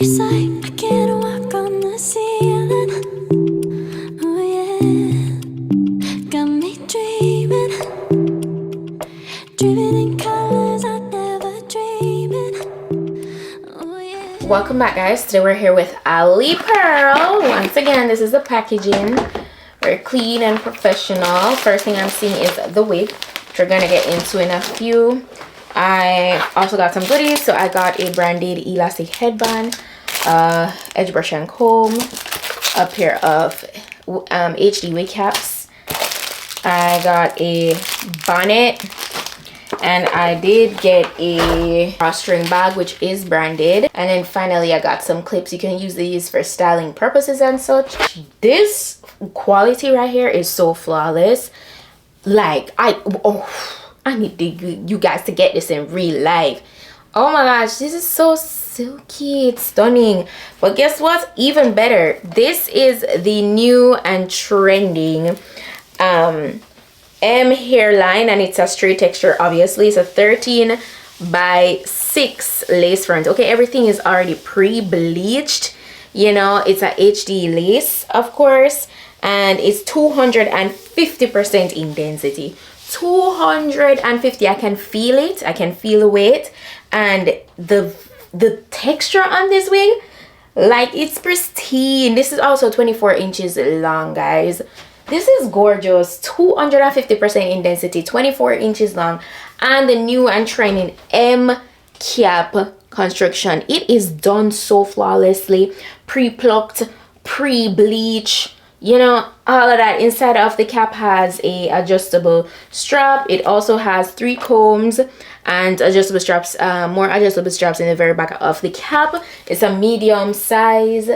It's like I can't walk on the ceiling. Oh yeah, got me dreaming, dreaming in colors I never dreamed. Oh yeah. Welcome back, guys. Today we're here with Ali Pearl. Once again, this is the packaging. Very clean and professional. First thing I'm seeing is the wig, which we're gonna get into in a few. I also got some goodies. So I got a branded elastic headband, edge brush and comb, a pair of HD wig caps. I got a bonnet, and I did get a drawstring bag, which is branded. And then finally I got some clips. You can use these for styling purposes and such. This quality right here is so flawless. Like I need you guys to get this in real life. Oh my gosh, this is so silky. It's stunning. But guess what? Even better, this is the new and trending M hairline, and it's a straight texture. Obviously it's a 13x6 lace front. Okay, everything is already pre-bleached, you know. It's a HD lace, of course, and it's 250% in density. 250. I can feel it. I can feel the weight, and the texture on this wig, like, it's pristine. This is also 24 inches long, guys. This is gorgeous. 250% in density, 24 inches long, and the new and trending M cap construction. It is done so flawlessly, pre-plucked, pre-bleach, you know, all of that. Inside of the cap has a adjustable strap. It also has 3 combs and adjustable straps, more adjustable straps in the very back of the cap. It's a medium size.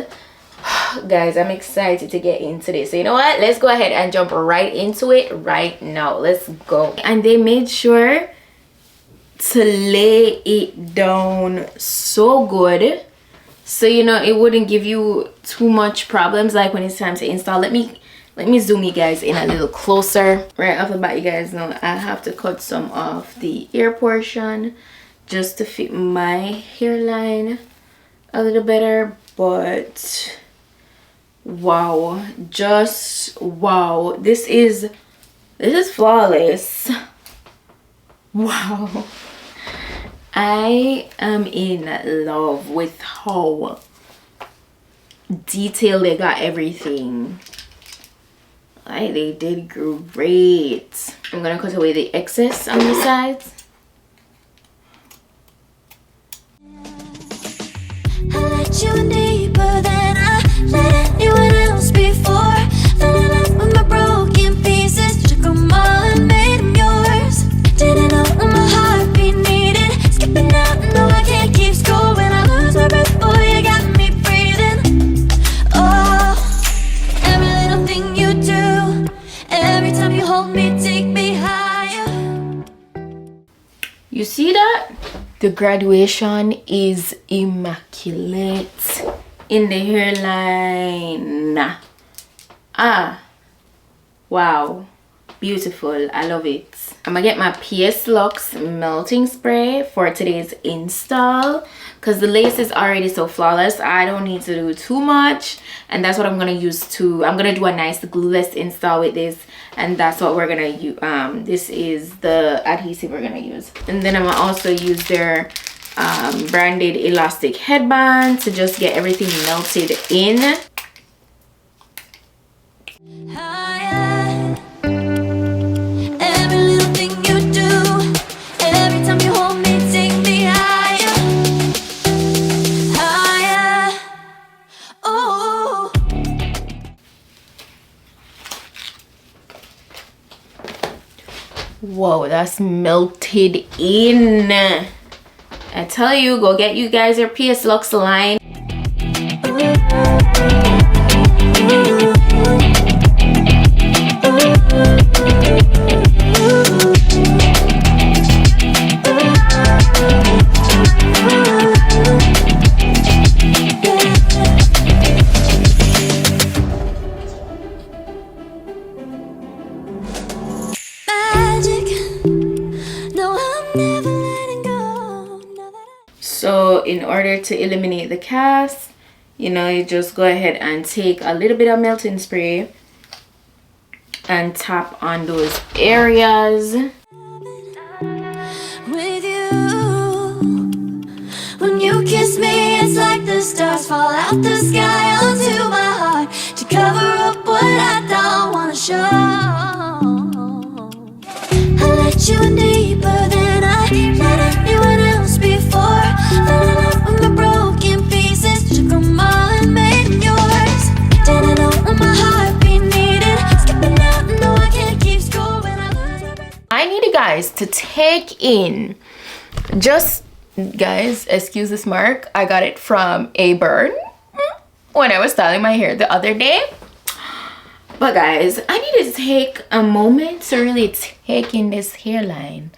Guys, I'm excited to get into this. So you know what, let's go ahead and jump right into it right now. Let's go. And they made sure to lay it down so good, so you know it wouldn't give you too much problems like when it's time to install. Let me zoom you guys in a little closer. Right off the bat, you guys know I have to cut some off the ear portion just to fit my hairline a little better. But wow, just wow, this is flawless. Wow, I am in love with how detailed they got everything. Like, they did great. I'm gonna cut away the excess on the sides. I let you in deeper than I let anyone else before. Fell in love with my broken pieces, took them all and made them yours. Didn't know what my heartbeat needed, skipping out, no I can't keep score. When I lose my breath, boy, you got me breathing. Oh, every little thing you do, every time you hold me, take me higher. You see that? The graduation is immaculate in the hairline. Wow, beautiful. I love it. I'm gonna get my PS Lux melting spray for today's install, because the lace is already so flawless. I don't need to do too much, and that's what I'm gonna use I'm gonna do a nice glueless install with this, and that's what we're gonna use. This is the adhesive we're gonna use. And then I'm gonna also use their branded elastic headband to just get everything melted in. Higher. Every little thing you do, every time you hold me, take me higher. Higher. Oh. Whoa, that's melted in. I tell you, go get you guys your PS Lux line. in order to eliminate the cast, you know, you just go ahead and take a little bit of melting spray and tap on those areas. With you, when you kiss me, it's like the stars fall out the sky onto my heart to cover up what I don't wanna show. I let you in deeper than I let anyone else before. Fell in love with my broken pieces, took them all and made them yours. Didn't know when my heartbeat needed skipping out, no I can't keep score when I lose my breath. I need you guys to take in, just guys, excuse this mark, I got it from a bird when I was styling my hair the other day. But guys, I needed to take a moment to really take in this hairline,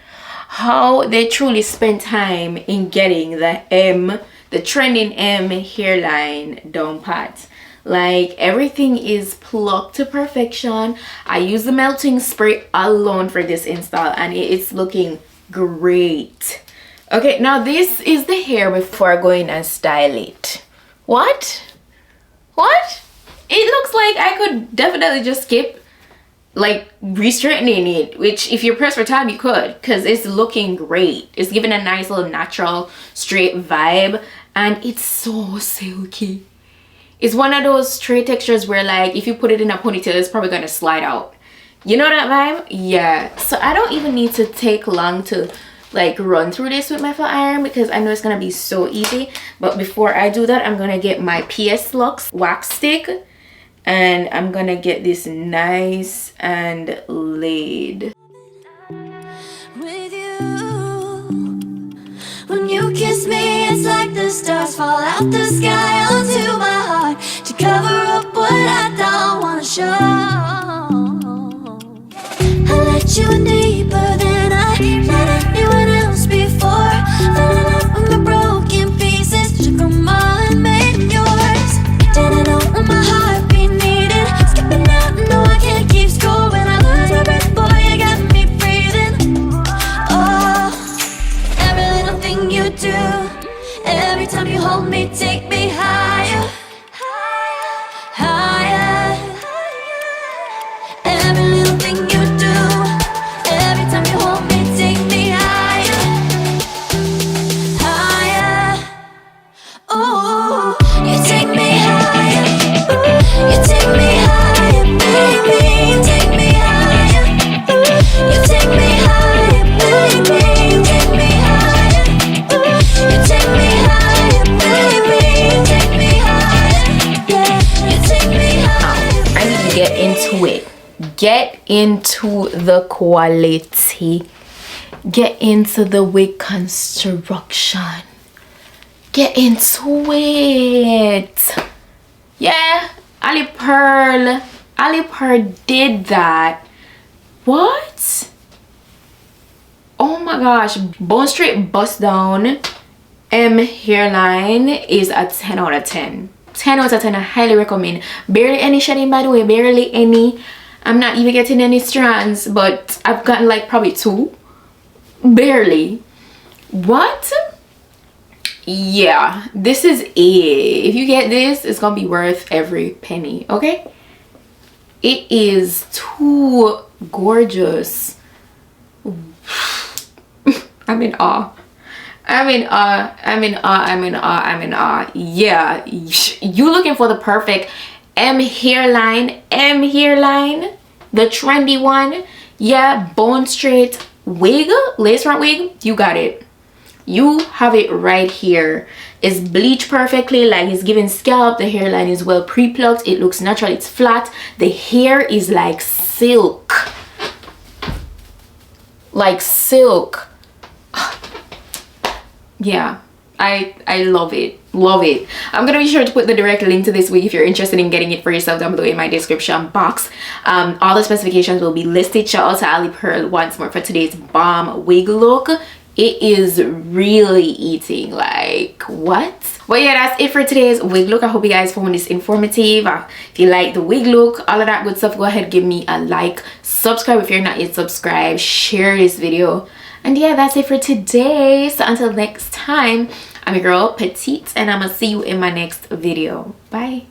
how they truly spent time in getting the trending M hairline down pat. Like, everything is plucked to perfection. I use the melting spray alone for this install and it's looking great. Okay, now this is the hair before going and style it. What? It looks like I could definitely just skip like re-straightening it, which if you're pressed for time you could, because it's looking great. It's giving a nice little natural straight vibe and it's so silky. It's one of those straight textures where like if you put it in a ponytail it's probably gonna slide out. You know that vibe? Yeah. So I don't even need to take long to like run through this with my flat iron because I know it's gonna be so easy. But before I do that, I'm gonna get my PS Lux wax stick and I'm gonna get this nice and laid. With you, when you kiss me, it's like the stars fall out the sky onto my heart to cover up what I don't wanna show. I let you in deeper than I let anyone else before. Fell in love with my broken pieces, took them all and made them yours. Didn't know when my heartbeat needed skipping out, no I can't keep score when I lose my breath, boy you got me breathing. Oh, every little thing you do, every time you hold me, take me higher, higher. Every little thing you do, every time you hold me, take me higher, higher. Oh, you take me higher, you take me higher, baby, you take me higher, you take me higher, baby, you take me higher, you take me higher, baby, you take me higher, yeah, you take me higher. I need to get into it. Get into the quality. Get into the wig construction. Get into it. Yeah, Ali Pearl did that. What? Oh my gosh. Bone straight bust down M hairline is a 10 out of 10. 10 out of 10. I highly recommend. Barely any shedding, by the way. Barely any. I'm not even getting any strands, but I've gotten like probably 2. Barely. What? Yeah, this is it. If you get this, it's gonna be worth every penny. Okay, it is too gorgeous. I'm in awe. I'm in awe. I'm in awe. I'm in awe. I'm in awe. Yeah, you looking for the perfect M hairline, the trendy one. Yeah, bone straight wig, lace front wig. You got it. You have it right here. It's bleached perfectly, like it's giving scalp. The hairline is well pre-plucked. It looks natural. It's flat. The hair is like silk. Like silk. Yeah, I love it. Love it. I'm gonna be sure to put the direct link to this wig if you're interested in getting it for yourself down below in my description box. All the specifications will be listed. Shout out to Ali Pearl once more for today's bomb wig look. It is really eating, like, what? But yeah, that's it for today's wig look. I hope you guys found this informative. If you like the wig look, all of that good stuff, go ahead, give me a like, subscribe if you're not yet subscribed, share this video. And yeah, that's it for today. So until next time, I'm your girl Petite, and I'm gonna see you in my next video. Bye.